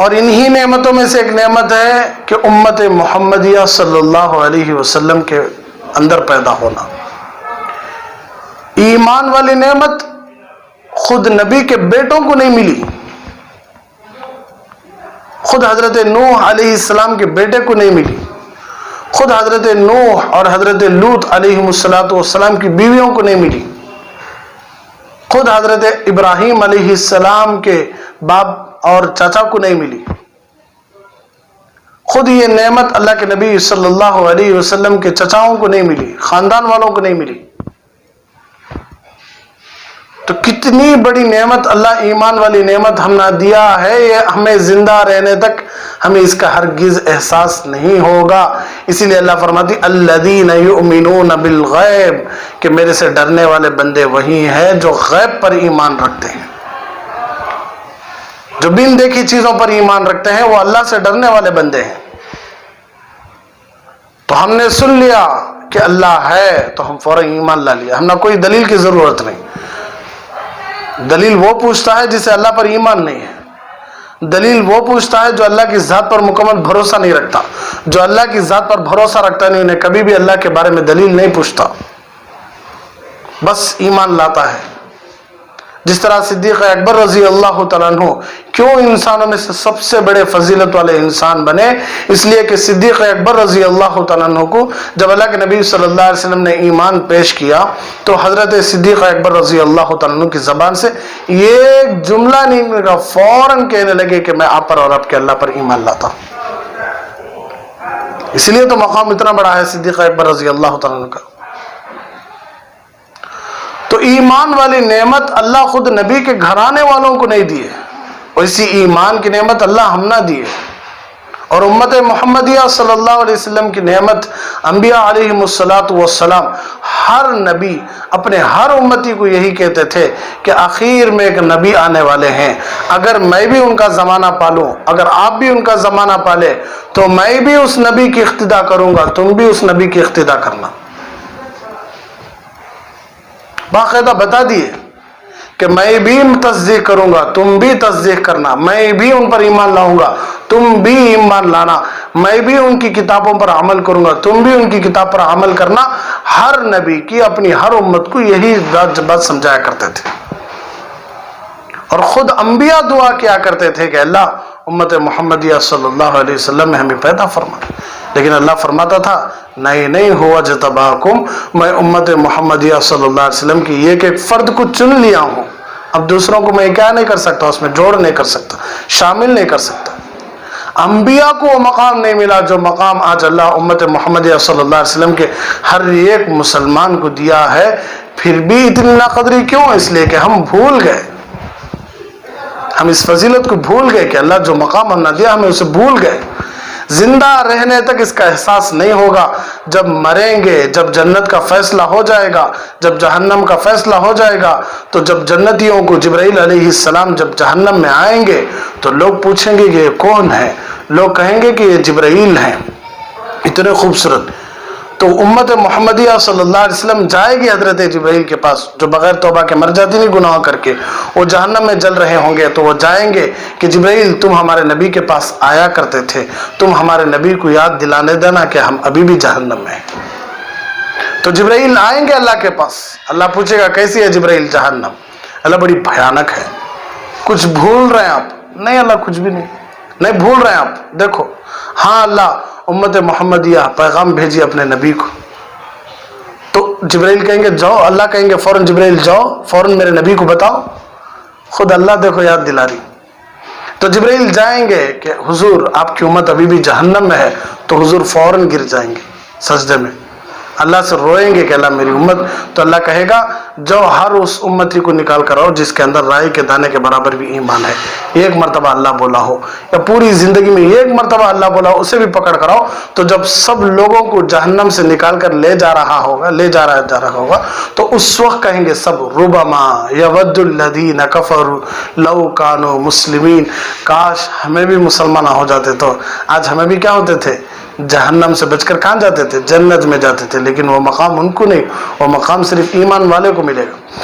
اور انہی نعمتوں میں سے ایک نعمت ہے کہ امت محمدیہ صلی اللہ علیہ وسلم کے اندر پیدا ہونا. ایمان والی نعمت خود نبی کے بیٹوں کو نہیں ملی، خود حضرت نوح علیہ السلام کے بیٹے کو نہیں ملی، خود حضرت نوح اور حضرت لوط علیہ السلام کی بیویوں کو نہیں ملی، خود حضرت ابراہیم علیہ السلام کے باپ اور چاچا کو نہیں ملی. خود یہ نعمت اللہ کے نبی صلی اللہ علیہ وسلم کے چچاؤں کو نہیں ملی، خاندان والوں کو نہیں ملی. تو کتنی بڑی نعمت اللہ ایمان والی نعمت ہم نے دیا ہے، یہ ہمیں زندہ رہنے تک ہمیں اس کا ہرگز احساس نہیں ہوگا. اسی لیے اللہ فرماتی الذین یؤمنون بالغیب، کہ میرے سے ڈرنے والے بندے وہی ہیں جو غیب پر ایمان رکھتے ہیں، جو بن دیکھی چیزوں پر ایمان رکھتے ہیں، وہ اللہ سے ڈرنے والے بندے ہیں. تو ہم نے سن لیا کہ اللہ ہے تو ہم فوراً ایمان لا لیا، ہم نے کوئی دلیل کی ضرورت نہیں. دلیل وہ پوچھتا ہے جسے اللہ پر ایمان نہیں ہے. دلیل وہ پوچھتا ہے جو اللہ کی ذات پر مکمل بھروسہ نہیں رکھتا. جو اللہ کی ذات پر بھروسہ رکھتا نہیں، انہیں کبھی بھی اللہ کے بارے میں دلیل نہیں پوچھتا، بس ایمان لاتا ہے. جس طرح صدیق اکبر رضی اللہ تعالیٰ عنہ کیوں انسانوں میں سے سب سے بڑے فضیلت والے انسان بنے؟ اس لیے کہ صدیق اکبر رضی اللہ تعالیٰ عنہ کو جب اللہ کے نبی صلی اللہ علیہ وسلم نے ایمان پیش کیا تو حضرت صدیق اکبر رضی اللہ تعالیٰ عنہ کی زبان سے یہ جملہ نہیں نکلا، فوراً کہنے لگے کہ میں آپ پر اور آپ کے اللہ پر ایمان لاتا ہوں. اس لیے تو مقام اتنا بڑا ہے صدیق اکبر رضی اللہ تعالیٰ عنہ کا. تو ایمان والی نعمت اللہ خود نبی کے گھرانے والوں کو نہیں دی ہے، اور اسی ایمان کی نعمت اللہ ہم نہ دی ہے. اور امت محمدیہ صلی اللہ علیہ وسلم کی نعمت انبیاء علیہ السلام ہر نبی اپنے ہر امتی کو یہی کہتے تھے کہ آخر میں ایک نبی آنے والے ہیں، اگر میں بھی ان کا زمانہ پالوں، اگر آپ بھی ان کا زمانہ پالے تو میں بھی اس نبی کی اقتدا کروں گا، تم بھی اس نبی کی اقتدا کرنا. باقاعدہ بتا دیے کہ میں بھی تصدیق کروں گا، تم بھی تصدیق کرنا، میں بھی ان پر ایمان لاؤں گا، تم بھی ایمان لانا، میں بھی ان کی کتابوں پر عمل کروں گا، تم بھی ان کی کتاب پر عمل کرنا. ہر نبی کی اپنی ہر امت کو یہی بات سمجھایا کرتے تھے. اور خود انبیاء دعا کیا کرتے تھے کہ اللہ امت محمدیہ صلی اللہ علیہ وسلم میں ہمیں پیدا فرما. لیکن اللہ فرماتا تھا نہیں ہوا جتباکم، میں امت محمدیہ صلی اللہ علیہ وسلم کی ایک ایک فرد کو چن لیا ہوں. اب دوسروں کو میں کیا نہیں کر سکتا، اس میں جوڑ نہیں کر سکتا، شامل نہیں کر سکتا. انبیاء کو وہ مقام نہیں ملا جو مقام آج اللہ امت محمدیہ صلی اللہ علیہ وسلم کے ہر ایک مسلمان کو دیا ہے. پھر بھی اتنی ناقدری کیوں؟ اس لیے کہ ہم بھول گئے، ہم اس فضیلت کو بھول گئے کہ اللہ جو مقام ہم نے دیا ہمیں اسے بھول گئے. زندہ رہنے تک اس کا احساس نہیں ہوگا. جب مریں گے، جب جنت کا فیصلہ ہو جائے گا، جب جہنم کا فیصلہ ہو جائے گا، تو جب جنتیوں کو جبرائیل علیہ السلام جب جہنم میں آئیں گے تو لوگ پوچھیں گے کہ یہ کون ہے؟ لوگ کہیں گے کہ یہ جبرائیل ہیں، اتنے خوبصورت. تو امت محمدیہ صلی اللہ علیہ وسلم جائے گی حضرت جبرائیل کے پاس، جو بغیر توبہ کے مر جاتی نہیں گناہ کر کے، وہ جہنم میں جل رہے ہوں گے. تو وہ جائیں گے کہ جبرائیل تم ہمارے نبی کے پاس آیا کرتے تھے، تم ہمارے نبی کو یاد دلانے دینا کہ ہم ابھی بھی جہنم میں ہیں. تو جبرائیل آئیں گے اللہ کے پاس. اللہ پوچھے گا کیسی ہے جبرائیل جہنم؟ اللہ بڑی بھیانک ہے. کچھ بھول رہے ہیں آپ؟ نہیں اللہ کچھ بھی نہیں بھول رہے ہیں آپ. دیکھو ہاں اللہ امت محمدیہ پیغام بھیجی اپنے نبی کو. تو جبرائیل کہیں گے جاؤ، اللہ کہیں گے فوراً جبرائیل جاؤ فوراً میرے نبی کو بتاؤ. خود اللہ دیکھو یاد دلا رہی. تو جبرائیل جائیں گے کہ حضور آپ کی امت ابھی بھی جہنم میں ہے. تو حضور فوراً گر جائیں گے سجدے میں، اللہ سے روئیں گے کہ اللہ میری امت. تو اللہ کہے گا جو ہر اس امتی کو نکال کر آؤ جس کے اندر رائی کے دانے کے برابر بھی ایمان ہے. ایک مرتبہ اللہ بولا ہو یا پوری زندگی میں ایک مرتبہ اللہ بولا ہو، اسے بھی پکڑ کر آؤ. تو جب سب لوگوں کو جہنم سے نکال کر لے جا رہا ہوگا تو اس وقت کہیں گے سب ربما یود الذین کفروا لو کانوا مسلمین. کاش ہمیں بھی مسلمان ہو جاتے تو آج ہمیں بھی کیا ہوتے تھے؟ جہنم سے بچ کر کہاں جاتے تھے؟ جنت میں جاتے تھے. لیکن وہ مقام ان کو نہیں، وہ مقام صرف ایمان والے کو ملے گا.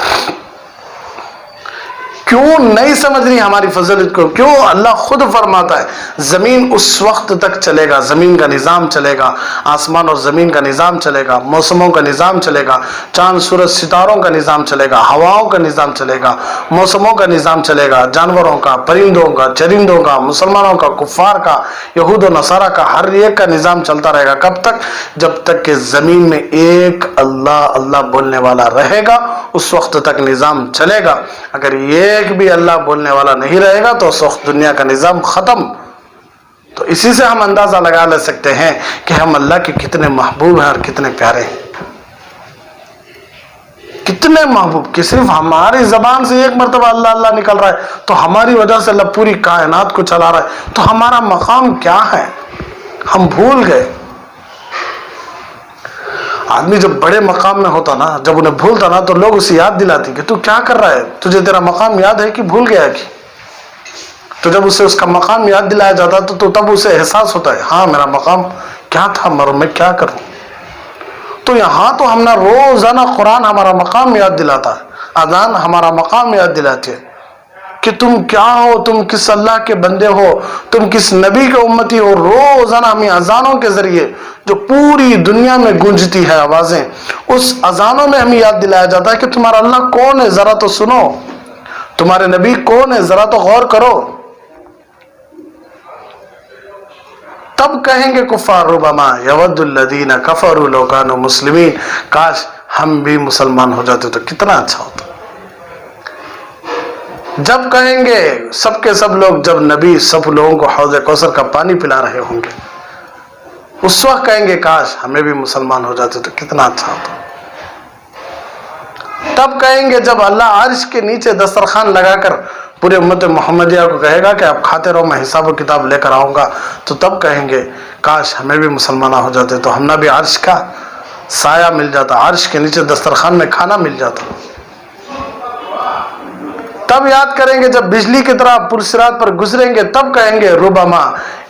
کیوں نہیں سمجھ رہی ہماری فضیلت کو؟ کیوں اللہ خود فرماتا ہے زمین اس وقت تک چلے گا، زمین کا نظام چلے گا، آسمان اور زمین کا نظام چلے گا، موسموں کا نظام چلے گا، چاند سورج ستاروں کا نظام چلے گا، ہواؤں کا نظام چلے گا، موسموں کا نظام چلے گا، جانوروں کا، پرندوں کا، چرندوں کا، مسلمانوں کا، کفار کا، یہود و نصارہ کا، ہر ایک کا نظام چلتا رہے گا۔ کب تک؟ جب تک کہ زمین میں ایک اللہ اللہ بولنے والا رہے گا، اس وقت تک نظام چلے گا۔ اگر ایک بھی اللہ بولنے والا نہیں رہے گا تو اس وقت دنیا کا نظام ختم۔ تو اسی سے ہم اندازہ لگا لے سکتے ہیں کہ ہم اللہ کے کتنے محبوب ہیں اور کتنے پیارے ہیں، کتنے محبوب، کہ صرف ہماری زبان سے ایک مرتبہ اللہ اللہ نکل رہا ہے تو ہماری وجہ سے اللہ پوری کائنات کو چلا رہا ہے۔ تو ہمارا مقام کیا ہے؟ ہم بھول گئے۔ آدمی جب بڑے مقام میں ہوتا نا، جب انہیں بھولتا نا تو لوگ اسے یاد دلاتی کہ تو کیا کر رہا ہے، تجھے تیرا مقام یاد ہے کہ بھول گیا کہ؟ تو جب اسے اس کا مقام یاد دلایا جاتا تو تب اسے احساس ہوتا ہے ہاں میرا مقام کیا تھا، میں کیا کروں۔ تو یہاں تو ہم نے روزانہ قرآن ہمارا مقام یاد دلاتا ہے، اذان ہمارا مقام یاد دلاتی ہے کہ تم کیا ہو، تم کس اللہ کے بندے ہو، تم کس نبی کے امتی ہو۔ روزانہ ہمیں اذانوں کے ذریعے جو پوری دنیا میں گونجتی ہے آوازیں، اس اذانوں میں ہمیں یاد دلایا جاتا ہے کہ تمہارا اللہ کون ہے، ذرا تو سنو، تمہارے نبی کون ہے، ذرا تو غور کرو۔ تب کہیں گے کفار ربما یود الذین کفروا لو کانوا مسلمین، کاش ہم بھی مسلمان ہو جاتے تو کتنا اچھا ہوتا۔ جب کہیں گے سب کے سب لوگ، جب نبی سب لوگوں کو حوض کوثر کا پانی پلا رہے ہوں گے، اس وقت کہیں گے کاش ہمیں بھی مسلمان ہو جاتے تو کتنا اچھا ہوتا۔ تب کہیں گے جب اللہ عرش کے نیچے دسترخوان لگا کر پورے امت محمدیہ کو کہے گا کہ آپ کھاتے رہو، میں حساب و کتاب لے کر آؤں گا، تو تب کہیں گے کاش ہمیں بھی مسلمان ہو جاتے تو ہم نے بھی عرش کا سایہ مل جاتا، عرش کے نیچے دسترخوان میں کھانا مل جاتا۔ تب یاد کریں گے جب بجلی کی طرح پرصراط پر گزریں گے، تب کہیں گے ربما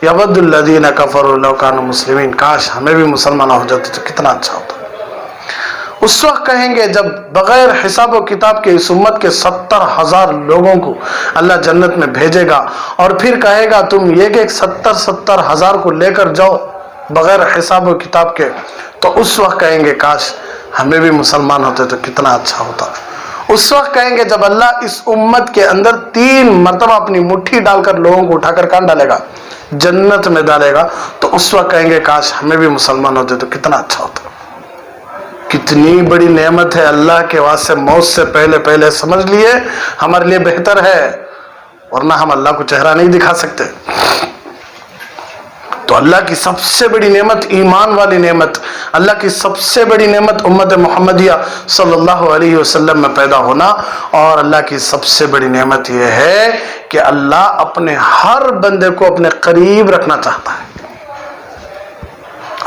یود الذین کفروا لو کانوا مسلمین، کاش ہمیں بھی مسلمان ہو جاتے تو کتنا اچھا ہوتا۔ اس وقت کہیں گے جب بغیر حساب و کتاب کے اس امت کے 70,000 لوگوں کو اللہ جنت میں بھیجے گا، اور پھر کہے گا تم ایک 70,000 کو لے کر جاؤ بغیر حساب و کتاب کے، تو اس وقت کہیں گے کاش ہمیں بھی مسلمان ہوتے تو کتنا اچھا ہوتا۔ اس وقت کہیں گے جب اللہ اس امت کے اندر 3 مرتبہ اپنی مٹھی ڈال کر لوگوں کو اٹھا کر کہاں ڈالے گا؟ جنت میں ڈالے گا، تو اس وقت کہیں گے کاش ہمیں بھی مسلمان ہوتے تو کتنا اچھا ہوتا۔ کتنی بڑی نعمت ہے، اللہ کے واسطے موت سے پہلے سمجھ لیے ہمارے لیے بہتر ہے، ورنہ ہم اللہ کو چہرہ نہیں دکھا سکتے۔ تو اللہ کی سب سے بڑی نعمت ایمان والی نعمت، اللہ کی سب سے بڑی نعمت امت محمدیہ صلی اللہ علیہ وسلم میں پیدا ہونا، اور اللہ کی سب سے بڑی نعمت یہ ہے کہ اللہ اپنے ہر بندے کو اپنے قریب رکھنا چاہتا ہے۔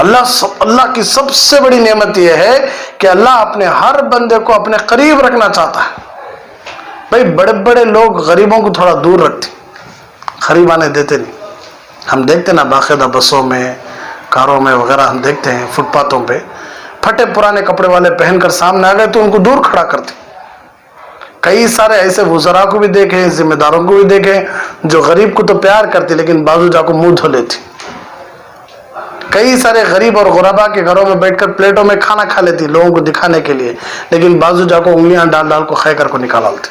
اللہ کی سب سے بڑی نعمت یہ ہے کہ اللہ اپنے ہر بندے کو اپنے قریب رکھنا چاہتا ہے۔ بھائی بڑے بڑے لوگ غریبوں کو تھوڑا دور رکھتے، قریب آنے دیتے نہیں۔ ہم دیکھتے نا باقاعدہ بسوں میں، کاروں میں وغیرہ، ہم دیکھتے ہیں فٹ پاتھوں پہ پھٹے پرانے کپڑے والے پہن کر سامنے آ گئے تو ان کو دور کھڑا کرتے۔ کئی سارے ایسے وزراء کو بھی دیکھیں، ذمہ داروں کو بھی دیکھیں جو غریب کو تو پیار کرتے لیکن بازو جا کو منہ دھو لیتے۔ کئی سارے غریب اور غربا کے گھروں میں بیٹھ کر پلیٹوں میں کھانا کھا لیتی لوگوں کو دکھانے کے لیے، لیکن بازو جا کو انگلیاں ڈال ڈال کو خے کر کو نکال ڈالتے۔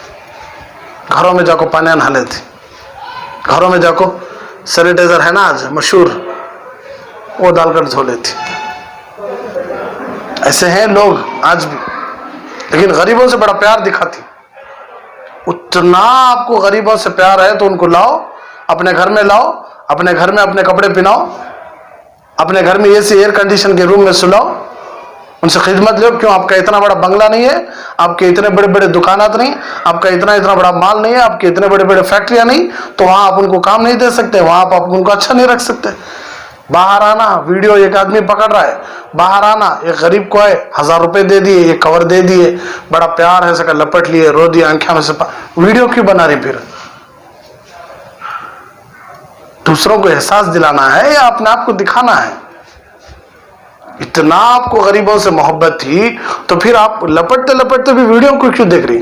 گھروں میں جا کو پانی نہا لیتی، گھروں میں جا کو سینیٹائزر ہے نا آج مشہور، وہ ڈال کر دھو لیتی۔ ایسے ہیں لوگ آج بھی، لیکن غریبوں سے بڑا پیار دکھاتی۔ اتنا آپ کو غریبوں سے پیار ہے تو ان کو لاؤ، اپنے گھر میں لاؤ، اپنے گھر میں اپنے کپڑے پہناؤ، اپنے گھر میں ایسی ایئر کنڈیشن کے روم میں سلاؤ، ان سے خدمت لو۔ کیوں؟ آپ کا اتنا بڑا بنگلہ نہیں ہے، آپ کے اتنے بڑے بڑے دکانات نہیں، آپ کا اتنا بڑا مال نہیں ہے، آپ کے اتنے بڑے بڑے فیکٹریاں نہیں، تو وہاں آپ ان کو کام نہیں دے سکتے، وہاں آپ ان کو اچھا نہیں رکھ سکتے۔ باہر آنا، ویڈیو ایک آدمی پکڑ رہا ہے، باہر آنا، ایک غریب کو ہے 1000 روپے دے دیے، ایک کور دے دیے، بڑا پیار ہے سکا لپٹ لیے، رو دیے، آنکھوں میں سے ویڈیو کیوں بنا رہی؟ پھر دوسروں کو احساس دلانا ہے یا اپنے آپ کو دکھانا ہے؟ اتنا آپ کو غریبوں سے محبت تھی تو پھر آپ لپٹتے لپٹتے بھی ویڈیو کو کیوں دیکھ رہی؟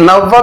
90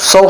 100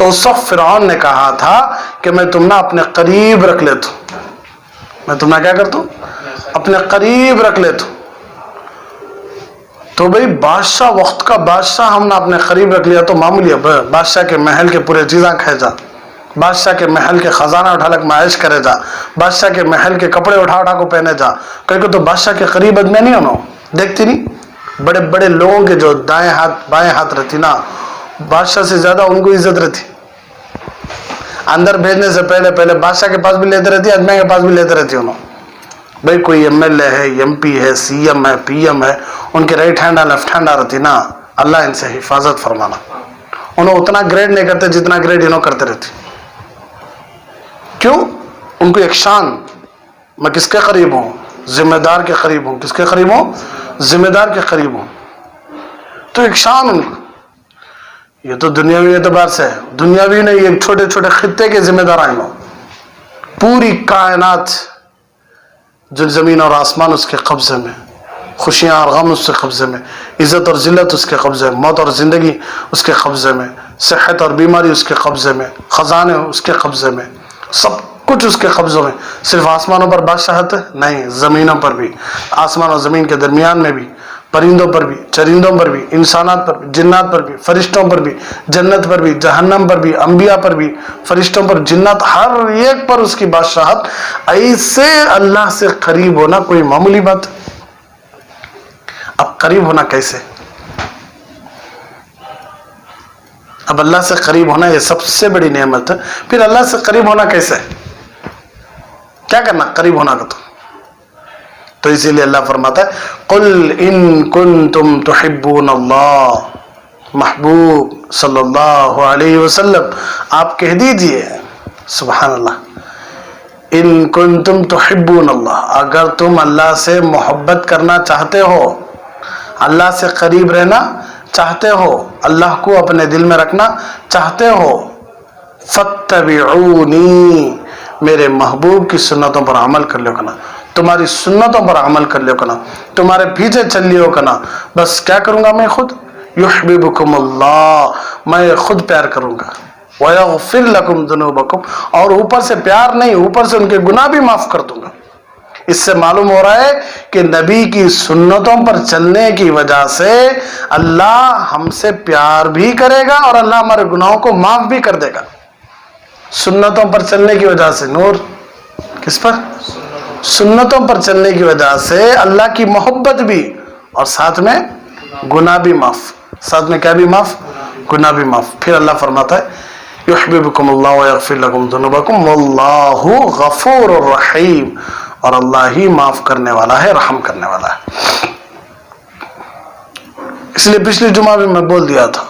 تو اس وقت فرعون نے کہا تھا کہ میں تم نہ اپنے قریب رکھ لیتا ہوں، میں تم نہ کیا کرتا ہوں، اپنے قریب رکھ لیتا ہوں۔ تو بھئی بادشاہ، وقت کا بادشاہ ہم نے اپنے قریب رکھ لیا تو معمولی ہے، بادشاہ کے محل کے پورے چیزاں کھائے جا، بادشاہ کے محل کے خزانہ اٹھا لگ معائش کرے جا، بادشاہ کے محل کے کپڑے اٹھا اٹھا کو پہنے جا، کہیں تو بادشاہ کے قریب آدمی نہیں ہونا، دیکھتی نہیں بڑے بڑے لوگوں کے جو دائیں ہاتھ بائیں ہاتھ رہتی نا، بادشاہ سے زیادہ ان کو عزت رہتی، اندر بھیجنے سے پہلے پہلے بادشاہ کے پاس بھی لیتے رہتی، آدمی کے پاس بھی لیتے رہتی انہوں۔ بھئی کوئی ایم ایل اے ہے، ایم پی ہے، سی ایم ہے، پی ایم ہے، ان کے رائٹ ہینڈ لیفٹ ہینڈ رہتی نا، اللہ ان سے حفاظت فرمانا، انہوں اتنا گریڈ نہیں کرتے جتنا گریڈ انہوں کرتے رہتی۔ کیوں؟ ان کو ایک شان، میں کس کے قریب ہوں؟ ذمہ دار کے قریب ہوں۔ کس کے قریب ہوں؟ ذمہ دار کے قریب ہوں، تو ایک شان ان کو۔ یہ تو دنیاوی اعتبار سے ہے، دنیاوی نہیں، ایک چھوٹے چھوٹے خطے کے ذمہ دار آئیں گے، پوری کائنات جو زمین اور آسمان اس کے قبضے میں، خوشیاں اور غم اس کے قبضے میں، عزت اور ذلت اس کے قبضے میں، موت اور زندگی اس کے قبضے میں، صحت اور بیماری اس کے قبضے میں، خزانے اس کے قبضے میں، سب کچھ اس کے قبضوں میں۔ صرف آسمانوں پر بادشاہت ہے؟ نہیں، زمینوں پر بھی، آسمان اور زمین کے درمیان میں بھی، پرندوں پر بھی، چرندوں پر بھی، انسانات پر بھی، جنات پر بھی، فرشتوں پر بھی، جنت پر بھی، جہنم پر بھی، انبیاء پر بھی، فرشتوں پر، جنات، ہر ایک پر اس کی بادشاہت۔ ایسے اللہ سے قریب ہونا کوئی معمولی بات؟ اب قریب ہونا کیسے؟ اب اللہ سے قریب ہونا یہ سب سے بڑی نعمت ہے، پھر اللہ سے قریب ہونا کیسے؟ کیا کرنا قریب ہونا کا؟ تو اسی لیے اللہ فرماتا ہے قل ان کنتم تحبون اللہ، محبوب صلی اللہ علیہ وسلم آپ کہہ دیجئے، سبحان اللہ، ان کنتم تحبون اللہ، اگر تم اللہ سے محبت کرنا چاہتے ہو، اللہ سے قریب رہنا چاہتے ہو، اللہ کو اپنے دل میں رکھنا چاہتے ہو، فاتبعونی، میرے محبوب کی سنتوں پر عمل کر لو کنا، تمہاری سنتوں پر عمل کر لو کنا، تمہارے پیچھے چل لیو کنا، بس کیا کروں گا میں خود؟ یحببکم اللہ، میں خود پیار کروں گا، ویغفر لکم ذنوبکم، اور اوپر سے پیار نہیں، اوپر سے ان کے گناہ بھی معاف کر دوں گا۔ اس سے معلوم ہو رہا ہے کہ نبی کی سنتوں پر چلنے کی وجہ سے اللہ ہم سے پیار بھی کرے گا اور اللہ ہمارے گناہوں کو معاف بھی کر دے گا، سنتوں پر چلنے کی وجہ سے۔ نور کس پر؟ سنتوں پر چلنے کی وجہ سے اللہ کی محبت بھی، اور ساتھ میں گناہ بھی معاف، ساتھ میں کیا بھی معاف؟ گناہ بھی معاف۔ پھر اللہ فرماتا ہے یحببکم اللہ ویغفر لکم ذنوبکم واللہ غفور الرحیم، اور اللہ ہی معاف کرنے والا ہے، رحم کرنے والا ہے۔ اس لیے پچھلی جمعہ بھی میں بول دیا تھا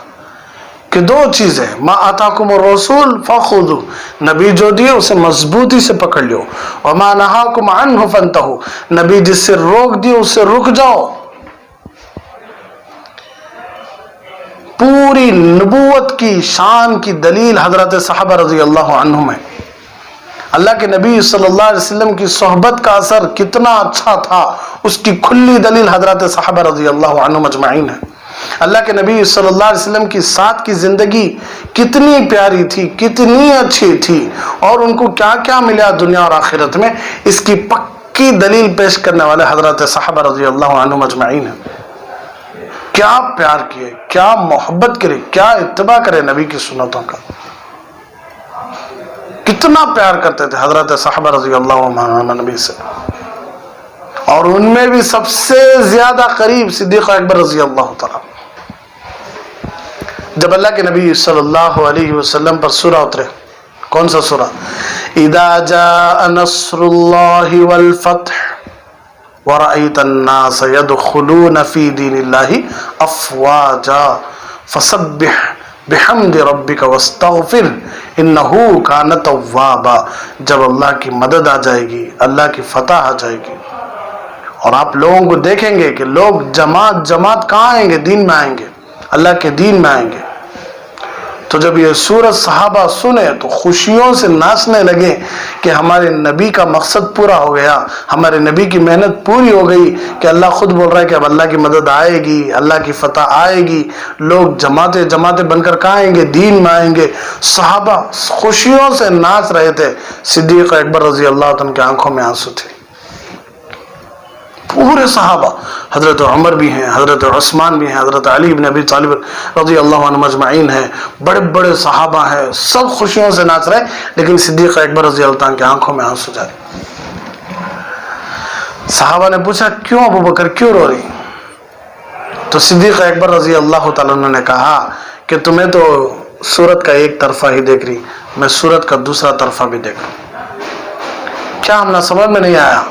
کہ دو چیزیں، ما آتاکم الرسول فخذوا، نبی جو دیے اسے مضبوطی سے پکڑ لیو، وما نہاکم عنہ فانتہوا، نبی جس سے روک دیے اس سے رک جاؤ۔ پوری نبوت کی شان کی دلیل حضرت صحابہ رضی اللہ عنہم ہے۔ اللہ کے نبی صلی اللہ علیہ وسلم کی صحبت کا اثر کتنا اچھا تھا، اس کی کھلی دلیل حضرت صحابہ رضی اللہ عنہم اجمعین ہے۔ اللہ کے نبی صلی اللہ علیہ وسلم کی ساتھ کی زندگی کتنی پیاری تھی، کتنی اچھی تھی، اور ان کو کیا کیا ملا دنیا اور آخرت میں، اس کی پکی دلیل پیش کرنے والے حضرت صحابہ رضی اللہ عنہم اجمعین ہیں۔ کیا پیار کیے، کیا محبت کرے، کیا اتباع کرے نبی کی سنتوں کا، کتنا پیار کرتے تھے حضرت صحابہ رضی اللہ عنہ نبی سے، اور ان میں بھی سب سے زیادہ قریب صدیق اکبر رضی اللہ تعالیٰ۔ جب اللہ کے نبی صلی اللہ علیہ وسلم پر سورہ اترے، کون سا سورہ؟ اذا جاء نصر اللہ والفتح ورأيت الناس يدخلون في دين الله أفواجا فسبح بحمد ربك واستغفر انه كان توابا، جب اللہ کی مدد آ جائے گی، اللہ کی فتح آ جائے گی، اور آپ لوگوں کو دیکھیں گے کہ لوگ جماعت جماعت کہاں آئیں گے؟ دین میں آئیں گے، اللہ کے دین میں آئیں گے، تو جب یہ سورت صحابہ سنے تو خوشیوں سے ناچنے لگے کہ ہمارے نبی کا مقصد پورا ہو گیا، ہمارے نبی کی محنت پوری ہو گئی، کہ اللہ خود بول رہا ہے کہ اب اللہ کی مدد آئے گی، اللہ کی فتح آئے گی، لوگ جماعتیں جماعتیں بن کر کہاں آئیں گے؟ دین میں آئیں گے۔ صحابہ خوشیوں سے ناچ رہے تھے۔ صدیق اکبر رضی اللہ عنہ کی آنکھوں میں آنسو تھے۔ پورے صحابہ، حضرت عمر بھی ہیں، حضرت عثمان بھی ہیں، حضرت علی بن ابی طالب رضی اللہ عنہ مجمعین ہیں، بڑے بڑے صحابہ ہیں، سب خوشیوں سے ناچ رہے، لیکن صدیق اکبر رضی اللہ عنہ کی آنکھوں میں آنسو جاری۔ صحابہ نے پوچھا کیوں ابو بکر کیوں رو رہی؟ تو صدیق اکبر رضی اللہ تعالیٰ عنہ نے کہا کہ تمہیں تو سورت کا ایک طرفہ ہی دیکھ رہی، میں سورت کا دوسرا طرفہ بھی دیکھ رہا۔ کیا ہم نہ سمجھ میں نہیں آیا؟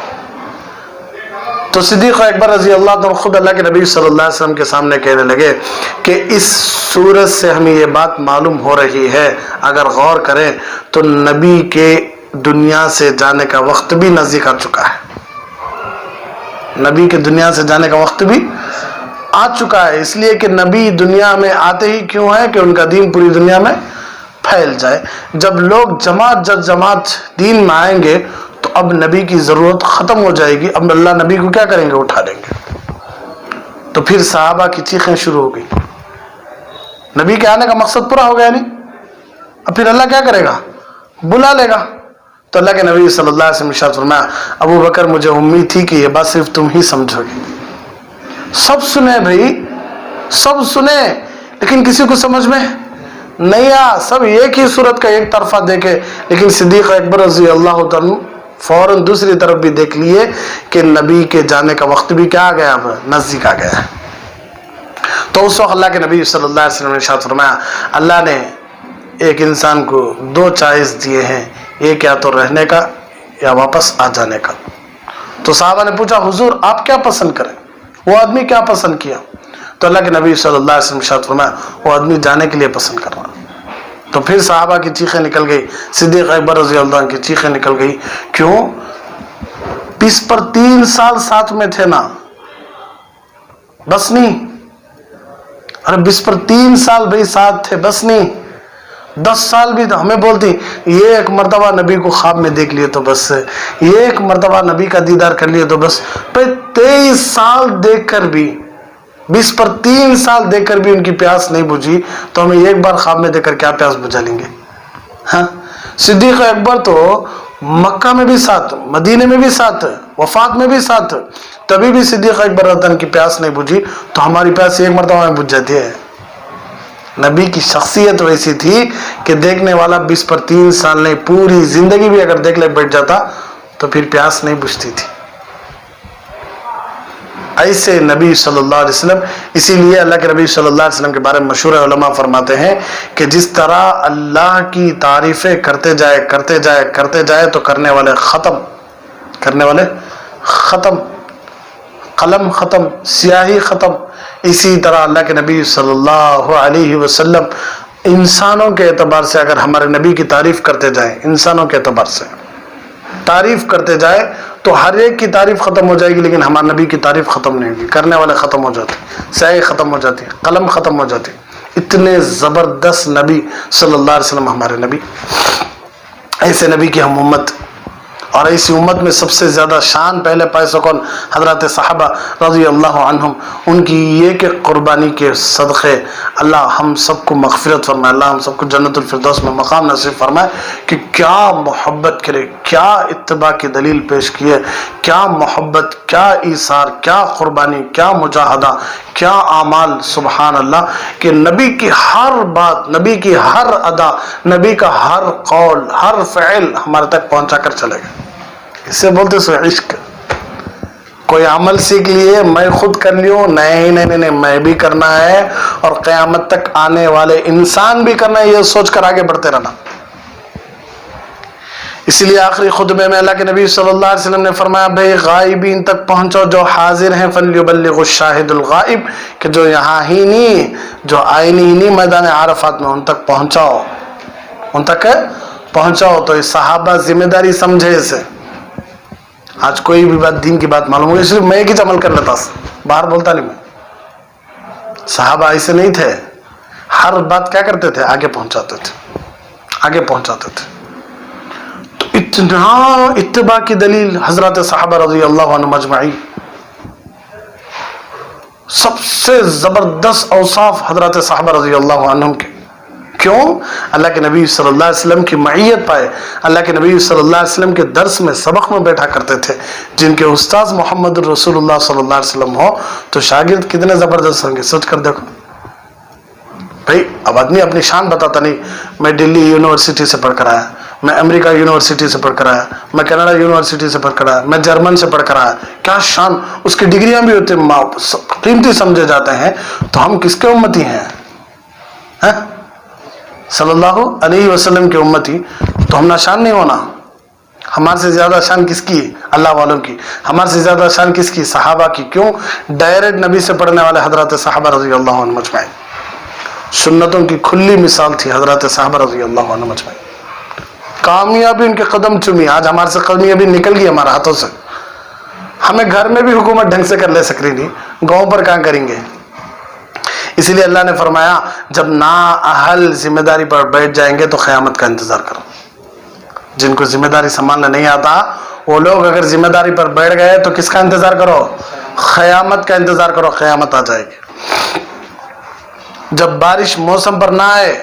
تو صدیق اکبر رضی اللہ عنہ خود اللہ کے نبی صلی اللہ علیہ وسلم کے سامنے کہنے لگے کہ اس سورت سے ہمیں یہ بات معلوم ہو رہی ہے، اگر غور کریں تو نبی کے دنیا سے جانے کا وقت بھی نزدیک آ چکا ہے، نبی کے دنیا سے جانے کا وقت بھی آ چکا ہے، اس لیے کہ نبی دنیا میں آتے ہی کیوں ہیں کہ ان کا دین پوری دنیا میں پھیل جائے۔ جب لوگ جماعت دین میں آئیں گے تو اب نبی کی ضرورت ختم ہو جائے گی، اب اللہ نبی کو کیا کریں گے؟ اٹھا لیں گے۔ تو پھر صحابہ کی چیخیں شروع ہو گئی، نبی کے آنے کا مقصد پورا ہو گیا نہیں، اب پھر اللہ کیا کرے گا؟ بلا لے گا۔ تو اللہ کے نبی صلی اللہ علیہ وسلم نے ارشاد فرمایا ابو بکر مجھے امید تھی کہ یہ بات صرف تم ہی سمجھو گے۔ سب سنے بھائی، سب سنے، لیکن کسی کو سمجھ میں نہیں آیا، سب ایک ہی صورت کا ایک طرفہ دیکھے، لیکن صدیق اکبر رضی اللہ تعالیٰ فوراً دوسری طرف بھی دیکھ لیے کہ نبی کے جانے کا وقت بھی کیا آ گیا، اب نزدیک آ گیا ہے۔ تو اس وقت اللہ کے نبی صلی اللہ علیہ وسلم نے ارشاد فرمایا اللہ نے ایک انسان کو دو چوائس دیے ہیں، ایک یا تو رہنے کا یا واپس آ جانے کا۔ تو صحابہ نے پوچھا حضور آپ کیا پسند کریں؟ وہ آدمی کیا پسند کیا؟ تو اللہ کے نبی صلی اللہ علیہ وسلم ارشاد فرمایا وہ آدمی جانے کے لیے پسند کر رہا۔ تو پھر صحابہ کی چیخیں نکل گئی، صدیق اکبر رضی اللہ عنہ کی چیخیں نکل گئی، کیوں؟ اس پر 3 سال ساتھ میں تھے نا، بس نہیں، ارے بس پر 3 سال بھائی ساتھ تھے، بس نہیں، 10 سال بھی ہمیں بولتی یہ ایک مرتبہ نبی کو خواب میں دیکھ لیے تو بس، یہ ایک مرتبہ نبی کا دیدار کر لیے تو بس، پھر 23 سال دیکھ کر بھی، 20 پر 3 سال دیکھ کر بھی ان کی پیاس نہیں بجھی، تو ہمیں ایک بار خواب میں دیکھ کر کیا پیاس بجھا لیں گے؟ ہاں، صدیق اکبر تو مکہ میں بھی ساتھ، مدینے میں بھی ساتھ، وفات میں بھی ساتھ، تبھی بھی صدیق اکبر رضی اللہ عنہ کی پیاس نہیں بجھی، تو ہماری پیاس ایک مرتبہ میں بجھ جاتی ہے۔ نبی کی شخصیت ویسی تھی کہ دیکھنے والا 20 پر 3 سال نہیں، پوری زندگی بھی اگر دیکھ لے بیٹھ جاتا تو پھر پیاس نہیں بجھتی تھی۔ ایسے نبی صلی اللہ علیہ وسلم، اسی لیے اللہ کے نبی صلی اللہ علیہ وسلم کے بارے میں مشہور علماء فرماتے ہیں کہ جس طرح اللہ کی تعریفیں کرتے جائے تو کرنے والے ختم، قلم ختم، سیاہی ختم، اسی طرح اللہ کے نبی صلی اللہ علیہ وسلم انسانوں کے اعتبار سے اگر ہمارے نبی کی تعریف کرتے جائیں، انسانوں کے اعتبار سے تعریف کرتے جائے تو ہر ایک کی تعریف ختم ہو جائے گی، لیکن ہمارے نبی کی تعریف ختم نہیں ہوگی، کرنے والے ختم ہو جاتے، سیاہی ختم ہو جاتی، قلم ختم ہو جاتی۔ اتنے زبردست نبی صلی اللہ علیہ وسلم ہمارے نبی، ایسے نبی کی ہم امت، اور ایسی امت میں سب سے زیادہ شان پہلے پائے سکون حضرات صحابہ رضی اللہ عنہم، ان کی یہ کہ قربانی کے صدقے اللہ ہم سب کو مغفرت فرمائے، اللہ ہم سب کو جنت الفردوس میں مقام نصیب فرمائے، کہ کیا محبت کرے، کیا اتباع کی دلیل پیش کی ہے، کیا محبت، کیا ایثار، کیا قربانی، کیا مجاہدہ، کیا اعمال، سبحان اللہ، کہ نبی کی ہر بات، نبی کی ہر ادا، نبی کا ہر قول، ہر فعل ہمارے تک پہنچا کر چلے گئے۔ اسے بولتے سو عشق۔ کوئی عمل سیکھ لیے میں خود کر لیوں، نہیں، میں بھی کرنا ہے، اور قیامت تک آنے والے انسان بھی کرنا ہے، یہ سوچ کر آگے بڑھتے رہنا۔ اس لیے آخری خطبے میں اللہ کے نبی صلی اللہ علیہ وسلم نے فرمایا بھئی غائبین تک پہنچو، جو حاضر ہیں فلیبلغ الشاہد الغائب، کہ جو یہاں ہی نہیں، جو آئینی ہی نہیں، میدان عرفات میں، ان تک پہنچاؤ، ان تک پہنچاؤ۔ تو یہ صحابہ ذمہ داری سمجھے اسے۔ آج کوئی بھی بات دین کی بات معلوم ہوگی، صرف میں ایک ہی عمل کر لیتا، باہر بولتا نہیں میں۔ صحابہ ایسے نہیں تھے، ہر بات کیا کرتے تھے؟ آگے پہنچاتے تھے، آگے پہنچاتے تھے. تو اتنا اتباع کی دلیل حضرات صحابہ رضی اللہ عنہ مجمعین. سب سے زبردست اوصاف حضرات صحابہ رضی اللہ عنہم کے. کیوں؟ اللہ کے نبی صلی اللہ علیہ وسلم کی معیت پائے. اللہ کے نبی صلی اللہ علیہ وسلم کے درس میں سبق میں بیٹھا کرتے تھے. جن کے استاذ محمد رسول اللہ صلی اللہ علیہ وسلم ہو تو شاگرد کتنے زبردست ہوں گے. سوچ کر دیکھو بھائی. اب آدمی اپنی شان بتاتا نہیں، میں دلی یونیورسٹی سے پڑھ کر آیا، میں امریکہ یونیورسٹی سے پڑھ کر آیا، میں کینیڈا یونیورسٹی سے پڑھ کر آیا، میں جرمن سے پڑھ کر آیا. کیا شان! اس کی ڈگریاں بھی ہوتی قیمتی سمجھے جاتے ہیں. تو ہم کس کے امتی ہیں؟ صلی اللہ علیہ وسلم کے امتی. تو ہم ناشان نہیں ہونا. ہمارے سے زیادہ شان کس کی؟ اللہ والوں کی. ہمارے سے زیادہ شان کس کی؟ صحابہ کی. کیوں؟ ڈائریکٹ نبی سے پڑھنے والے حضرات صحابہ رضی اللہ عنہ مجمعین. سنتوں کی کھلی مثال تھی حضرات صحابہ رضی اللہ عنہ مجمعین. کامیابی ان کے قدم چومی. آج ہمارے سے کامیابی نکل گئی ہمارے ہاتھوں سے. ہمیں گھر میں بھی حکومت ڈھنگ سے کر لے سکری نہیں، گاؤں پر کہاں کریں گے. اسی لیے اللہ نے فرمایا جب نااہل ذمہ داری پر بیٹھ جائیں گے تو قیامت کا انتظار کرو. جن کو ذمہ داری سنبھالنا نہیں آتا وہ لوگ اگر ذمہ داری پر بیٹھ گئے تو کس کا انتظار کرو؟ قیامت کا انتظار کرو. قیامت آ جائے گی. جب بارش موسم پر نہ آئے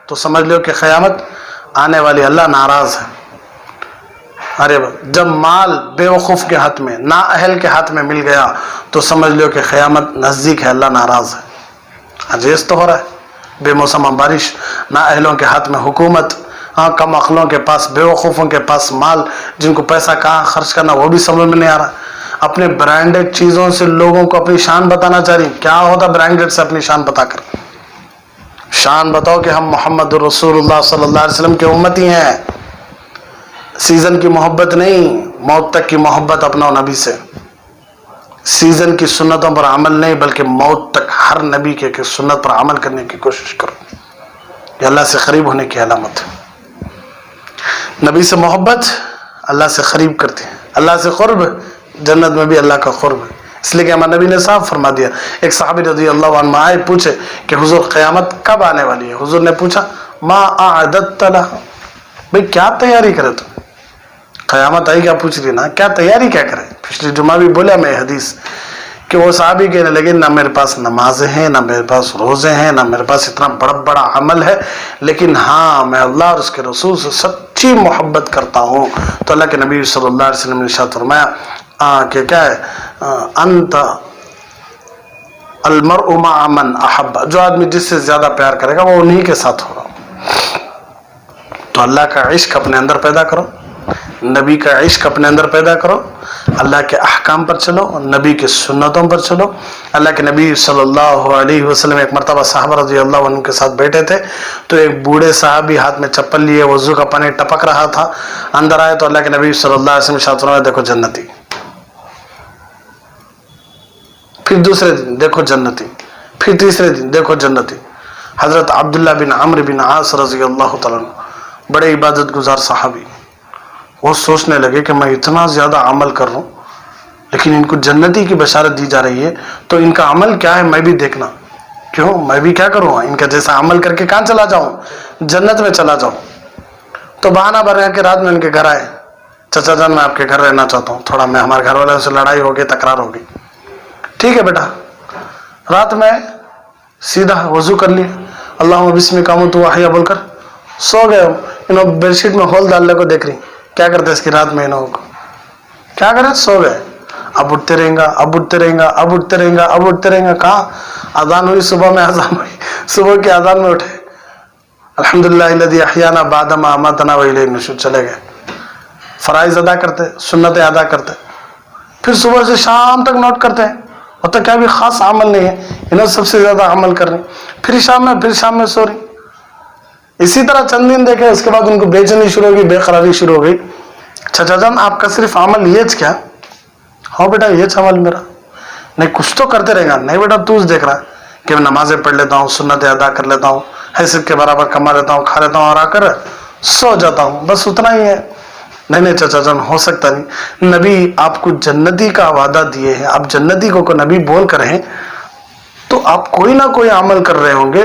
تو سمجھ لو کہ قیامت آنے والی. اللہ ناراض ہے. ارے جب مال بے وقوف کے ہاتھ میں، نااہل کے ہاتھ میں مل گیا تو سمجھ لو کہ قیامت نزدیک ہے. اللہ ناراض ہے. عجیز تو ہو رہا ہے بے موسم بارش، نااہلوں کے ہاتھ میں حکومت، کم عقلوں کے پاس، بے وقوفوں کے پاس مال، جن کو پیسہ کہاں خرچ کرنا وہ بھی سمجھ میں نہیں آ رہا. اپنے برانڈڈ چیزوں سے لوگوں کو اپنی شان بتانا چاہ رہی. کیا ہوتا برانڈڈ سے اپنی شان بتا کر؟ شان بتاؤ کہ ہم محمد رسول اللہ صلی اللہ علیہ وسلم کے امتی ہیں. سیزن کی محبت نہیں، موت تک کی محبت اپناؤ نبی سے. سیزن کی سنتوں پر عمل نہیں بلکہ موت تک ہر نبی کے سنت پر عمل کرنے کی کوشش کرو. یہ اللہ سے قریب ہونے کی علامت ہے. نبی سے محبت اللہ سے قریب کرتے ہیں. اللہ سے قرب، جنت میں بھی اللہ کا قرب ہے. اس لیے کہ ہمارے نبی نے صاف فرما دیا. ایک صحابی رضی اللہ عنہ آئے پوچھے کہ حضور قیامت کب آنے والی ہے؟ حضور نے پوچھا ما اعددت لها، بھئی کیا تیاری کرے تو؟ قیامت آئی کیا پوچھ رہی نا، کیا تیاری کیا کرے؟ پچھلی جمعہ بھی بولا میں حدیث کہ وہ صحابی کہنے لگے نہ میرے پاس نمازیں ہیں، نہ میرے پاس روزے ہیں، نہ میرے پاس اتنا بڑا عمل ہے، لیکن ہاں میں اللہ اور اس کے رسول سے سچی محبت کرتا ہوں. تو اللہ کے نبی صلی اللہ علیہ وسلم نے ارشاد فرمایا کہ کیا ہے، انت المرء مع من احب، جو آدمی جس سے زیادہ پیار کرے گا وہ انہی کے ساتھ ہوگا. تو اللہ کا عشق اپنے اندر پیدا کرو، نبی کا عشق اپنے اندر پیدا کرو، اللہ کے احکام پر چلو، نبی کے سنتوں پر چلو. اللہ کے نبی صلی اللہ علیہ وسلم ایک مرتبہ صحابہ رضی اللہ عنہ کے ساتھ بیٹھے تھے تو ایک بوڑھے صحابی ہاتھ میں چپل لیے وضو کا پانی ٹپک رہا تھا. اندر آئے تو اللہ کے نبی صلی اللہ علیہ وسلم ارشاد فرمایا دیکھو جنتی. پھر دوسرے دن دیکھو جنتی، پھر تیسرے دن دیکھو جنتی. حضرت عبداللہ بن عمرو بن عاص رضی اللہ تعالیٰ عنہ بڑے عبادت گزار صحابی، وہ سوچنے لگے کہ میں اتنا زیادہ عمل کر رہا ہوں لیکن ان کو جنتی کی بشارت دی جا رہی ہے تو ان کا عمل کیا ہے میں بھی دیکھنا. کیوں؟ میں بھی کیا کروں، ان کا جیسا عمل کر کے کہاں چلا جاؤں؟ جنت میں چلا جاؤں. تو بہانہ بنا کے رات میں ان کے گھر آئے. چچا جان میں آپ کے گھر رہنا چاہتا ہوں، تھوڑا میں ہمارے گھر والوں سے لڑائی ہو گئی، تکرار ہو گئی. ٹھیک ہے بیٹا. رات میں سیدھا وضو کر لیا، اللہم بسمک اموت واحیا بول کر سو گئے. انہوں بیڈ شیٹ میں ہول ڈالنے کو دیکھ رہی، کیا کرتے اس کی رات میں انہوں کو کیا کرے؟ سو گئے. اب اٹھتے رہیں گا، اب اٹھتے رہیں گا، اب اٹھتے رہیں گا، اب اٹھتے رہیں گا. کہاں اذان ہوئی؟ صبح میں اذان ہوئی، صبح کی اذان میں اٹھے، الحمدللہ الذی احیانا بعد ما اماتنا والیہ النشور. چلے گئے. فرائض ادا کرتے، سنتیں ادا کرتے، پھر صبح سے شام تک نوٹ کرتے ہیں. ہوتا کیا بھی خاص عمل نہیں ہے، انہوں سب سے زیادہ عمل کر رہی. پھر شام میں سو رہی. اسی طرح چند دن دیکھے، اس کے بعد ان کو بے چینی شروع ہو گئی، بے قراری شروع ہو گئی. چچا جان آپ کا صرف عمل یہ کیا؟ ہاں بیٹا یہ عمل میرا. نہیں کچھ تو کرتے رہے گا. نہیں بیٹا تو دیکھ رہا ہے کہ میں نمازیں پڑھ لیتا ہوں، سنتیں ادا کر لیتا ہوں، حیثیت کے برابر کما لیتا ہوں، کھا لیتا ہوں اور آ کر سو جاتا ہوں، بس اتنا ہی ہے. نہیں چچا جان ہو سکتا نہیں. نبی آپ کو جنتی کا وعدہ دیے ہیں، آپ جنتی کو نبی بول کر ہیں تو آپ کوئی نہ کوئی عمل کر رہے ہوں گے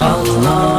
Allah